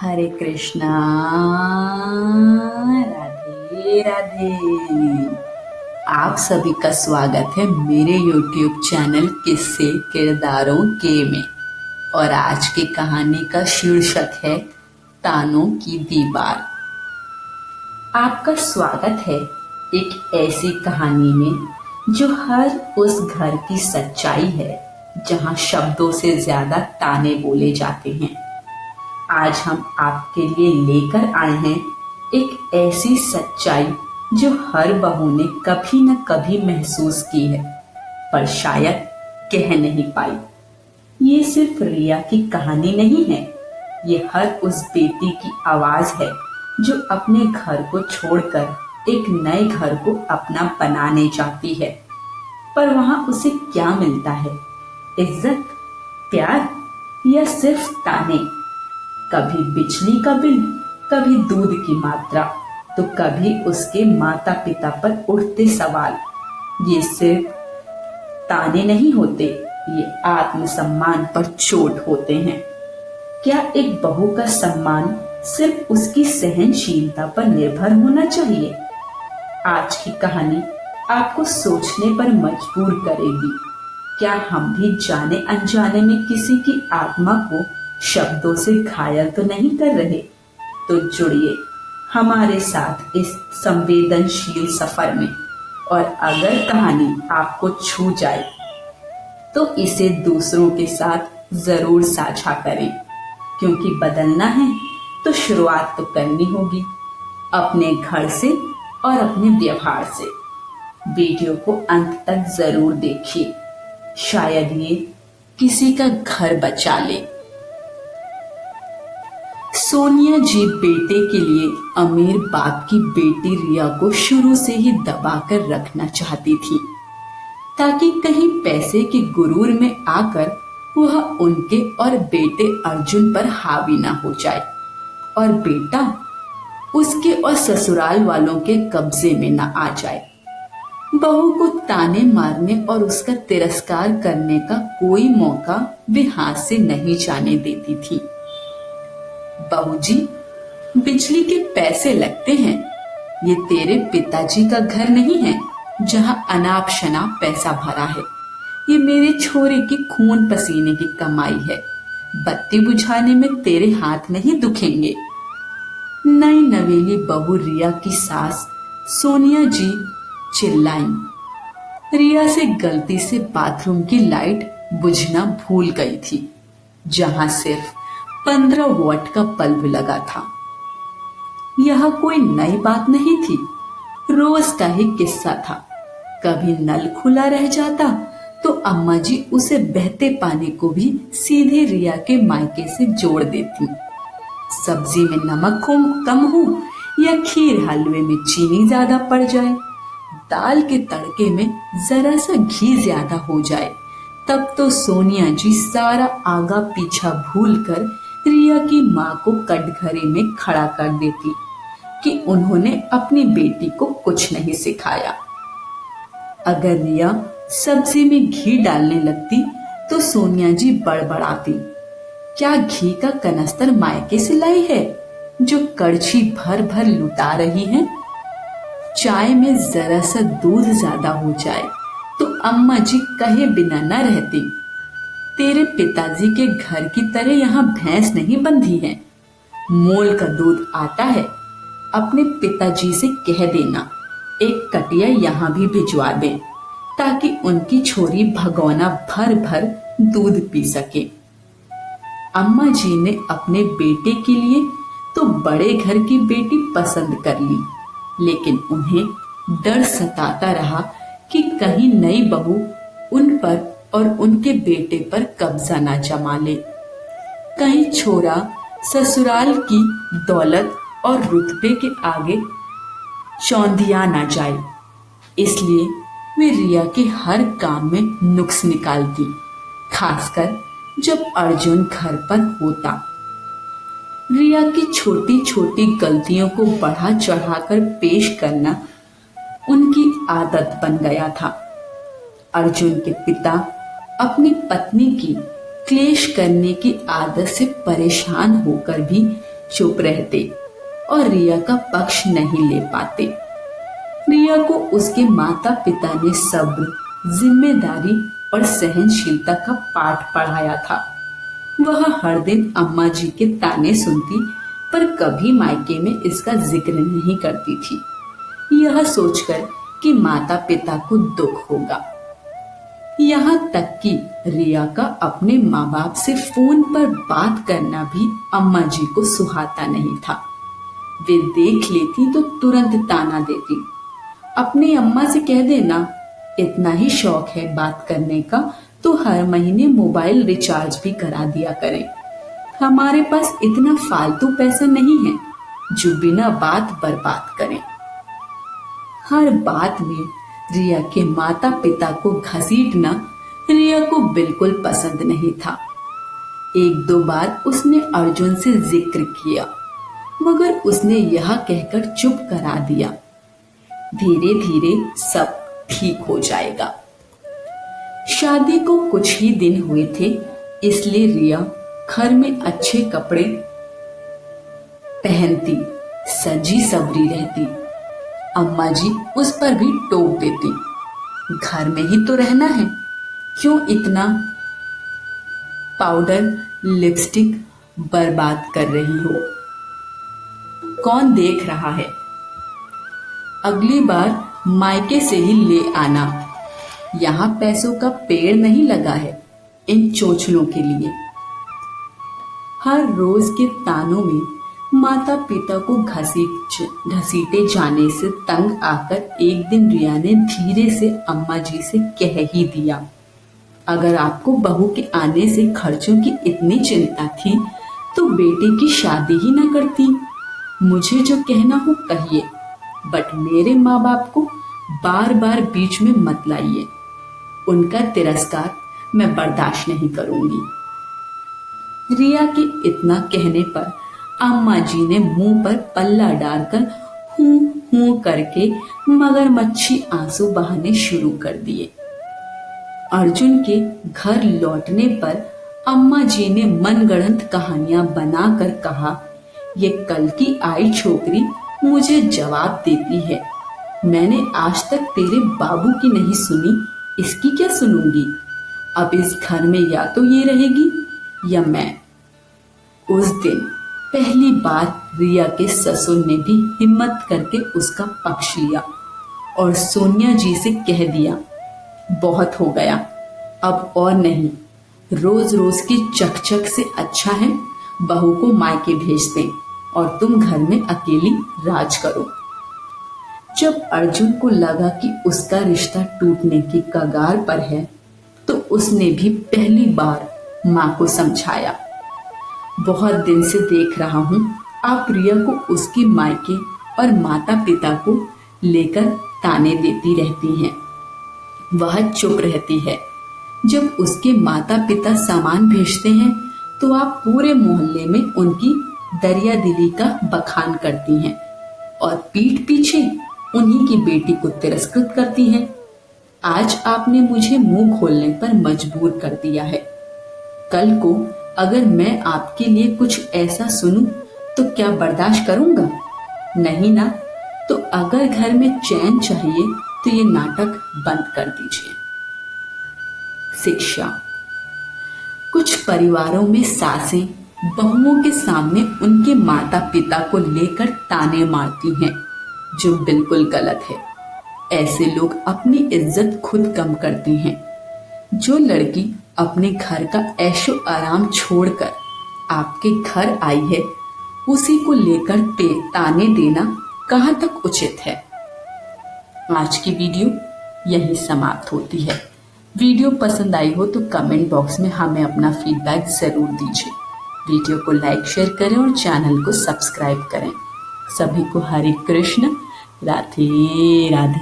हरे कृष्णा। राधे राधे। आप सभी का स्वागत है मेरे YouTube चैनल किस्से किरदारों के में। और आज की कहानी का शीर्षक है तानों की दीवार। आपका स्वागत है एक ऐसी कहानी में जो हर उस घर की सच्चाई है जहां शब्दों से ज्यादा ताने बोले जाते हैं। आज हम आपके लिए लेकर आए हैं एक ऐसी सच्चाई जो हर बहू ने कभी न कभी महसूस की है, पर शायद कह नहीं पाई। ये सिर्फ रिया की कहानी नहीं है, ये हर उस बेटी की आवाज है जो अपने घर को छोड़कर एक नए घर को अपना बनाने जाती है। पर वहां उसे क्या मिलता है? इज्जत, प्यार या सिर्फ ताने? कभी बिजली का बिल, कभी दूध की मात्रा, तो कभी उसके माता पिता पर उठते सवाल। ये सिर्फ ताने नहीं होते, ये आत्मसम्मान पर चोट होते हैं। क्या एक बहू का सम्मान सिर्फ उसकी सहनशीलता पर निर्भर होना चाहिए? आज की कहानी आपको सोचने पर मजबूर करेगी। क्या हम भी जाने अनजाने में किसी की आत्मा को शब्दों से घायल तो नहीं कर रहे? तो जुड़िए हमारे साथ इस संवेदनशील सफर में। और अगर कहानी आपको छू जाए तो इसे दूसरों के साथ जरूर साझा करें, क्योंकि बदलना है तो शुरुआत तो करनी होगी, अपने घर से और अपने व्यवहार से। वीडियो को अंत तक जरूर देखिए, शायद ये किसी का घर बचा ले। सोनिया जी बेटे के लिए अमीर बाप की बेटी रिया को शुरू से ही दबाकर रखना चाहती थी, ताकि कहीं पैसे के गुरूर में आकर वह उनके और बेटे अर्जुन पर हावी ना हो जाए और बेटा उसके और ससुराल वालों के कब्जे में ना आ जाए। बहू को ताने मारने और उसका तिरस्कार करने का कोई मौका वे हाथ से नहीं जाने देती थी। बहू जी, बिजली के पैसे लगते हैं, ये तेरे पिताजी का घर नहीं है जहां अनाप शनाप पैसा भरा है। ये मेरे छोरे की खून पसीने की कमाई है, बत्ती बुझाने में तेरे हाथ नहीं दुखेंगे। नई नवेली बहू रिया की सास सोनिया जी चिल्लाई। रिया से गलती से बाथरूम की लाइट बुझना भूल गई थी, जहां सिर्फ 15 वॉट का बल्ब लगा था। यह कोई नई बात नहीं थी, रोज का ही किस्सा था। कभी नल खुला रह जाता तो अम्मा जी उसे बहते पानी को भी सीधे रिया के मायके से जोड़ देती। सब्जी में नमक कम हो या खीर हलवे में चीनी ज्यादा पड़ जाए, दाल के तड़के में जरा सा घी ज्यादा हो जाए, तब तो सोनिया जी सारा आगा पीछा भूलकर रिया की माँ को कटघरे में खड़ा कर देती कि उन्होंने अपनी बेटी को कुछ नहीं सिखाया। अगर रिया सब्जी में घी डालने लगती तो सोनिया जी बड़बड़ाती, क्या घी का कनस्तर मायके से लाई है जो कड़छी भर भर लुटा रही है? चाय में जरा सा दूध ज्यादा हो जाए तो अम्मा जी कहे बिना न रहती, तेरे पिताजी के घर की तरह यहाँ भैंस नहीं बंधी है, मोल का दूध आता है। अपने पिताजी से कह देना एक कटिया यहाँ भी भिजवा दे, ताकि उनकी छोरी भगोना भर भर दूध पी सके। अम्मा जी ने अपने बेटे के लिए तो बड़े घर की बेटी पसंद कर ली, लेकिन उन्हें डर सताता रहा कि कहीं नई बहू उन पर और उनके बेटे पर कब्जा ना जमा ले, कहीं छोरा ससुराल की दौलत और रुतबे के आगे चौंधिया ना जाए। इसलिए वे रिया के हर काम में नुक्स निकालती, खासकर जब अर्जुन घर पर होता। रिया की छोटी छोटी गलतियों को बढ़ा चढ़ाकर पेश करना उनकी आदत बन गया था। अर्जुन के पिता अपनी पत्नी की क्लेश करने की आदत से परेशान होकर भी चुप रहते और रिया का पक्ष नहीं ले पाते। रिया को उसके माता पिता ने सब्र, जिम्मेदारी और सहनशीलता का पाठ पढ़ाया था। वह हर दिन अम्मा जी के ताने सुनती, पर कभी मायके में इसका जिक्र नहीं करती थी, यह सोचकर कि माता पिता को दुख होगा। यहाँ तक कि रिया का अपने माँ बाप से फोन पर बात करना भी अम्मा जी को सुहाता नहीं था। वे देख लेती तो तुरंत ताना देती, अपनी अम्मा से कह देना, इतना ही शौक है बात करने का तो हर महीने मोबाइल रिचार्ज भी करा दिया करें। हमारे पास इतना फालतू पैसा नहीं है जो बिना बात बर्बाद करें। हर बात में रिया के माता पिता को घसीटना रिया को बिल्कुल पसंद नहीं था। एक दो बार उसने अर्जुन से जिक्र किया, मगर उसने यह कहकर चुप करा दिया, धीरे धीरे सब ठीक हो जाएगा। शादी को कुछ ही दिन हुए थे, इसलिए रिया घर में अच्छे कपड़े पहनती, सजी सवरी रहती। अम्मा जी उस पर भी टोक देती, घर में ही तो रहना है, क्यों इतना पाउडर लिपस्टिक बर्बाद कर रही हो? कौन देख रहा है? अगली बार मायके से ही ले आना, यहाँ पैसों का पेड़ नहीं लगा है इन चोचलों के लिए। हर रोज के तानों में माता पिता को घसीटे जाने से तंग आकर एक दिन रिया ने धीरे से अम्मा जी से कह ही दिया, अगर आपको बहू के आने से खर्चों की इतनी चिंता थी तो बेटे की शादी ही ना करती। मुझे जो कहना हो कहिए, बट मेरे माँ बाप को बार बार बीच में मत लाइए, उनका तिरस्कार मैं बर्दाश्त नहीं करूंगी। रिया के इतना कहने पर अम्मा जी ने मुंह पर पल्ला डालकर हूं हूं करके मगरमच्छी आंसू बहाने शुरू कर दिए। अर्जुन के घर लौटने पर अम्मा जी ने मनगढ़ंत कहानियां बनाकर कहा, ये कल की आई छोकरी मुझे जवाब देती है, मैंने आज तक तेरे बाबू की नहीं सुनी, इसकी क्या सुनूंगी? अब इस घर में या तो ये रहेगी या मैं। उस दिन पहली बार रिया के ससुर ने भी हिम्मत करके उसका पक्ष लिया और सोनिया जी से कह दिया, बहुत हो गया, अब और नहीं, रोज रोज की चकचक से अच्छा है बहू को मायके भेज दें और तुम घर में अकेली राज करो। जब अर्जुन को लगा कि उसका रिश्ता टूटने की कगार पर है, तो उसने भी पहली बार माँ को समझाया, बहुत दिन से देख रहा हूँ आप रिया को उसके मायके और माता पिता को लेकर ताने देती रहती हैं। वह चुप रहती है। जब उसके माता पिता सामान भेजते हैं तो आप पूरे मोहल्ले में उनकी दरिया दिली का बखान करती हैं और पीठ पीछे उन्हीं की बेटी को तिरस्कृत करती हैं। आज आपने मुझे मुंह खोलने पर मजबूर कर दिया है। कल को अगर मैं आपके लिए कुछ ऐसा सुनूं तो क्या बर्दाश्त करूंगा? नहीं ना, तो अगर घर में चैन चाहिए तो ये नाटक बंद कर दीजिए। शिक्षा। कुछ परिवारों में सासें बहुओं के सामने उनके माता पिता को लेकर ताने मारती हैं, जो बिल्कुल गलत है। ऐसे लोग अपनी इज्जत खुद कम करते हैं। जो लड़की अपने घर का ऐशो आराम छोड़कर आपके घर आई है, उसी को लेकर ताने देना कहाँ तक उचित है? आज की वीडियो यही समाप्त होती है। वीडियो पसंद आई हो तो कमेंट बॉक्स में हमें अपना फीडबैक जरूर दीजिए। वीडियो को लाइक शेयर करें और चैनल को सब्सक्राइब करें। सभी को हरे कृष्ण, राधे राधे।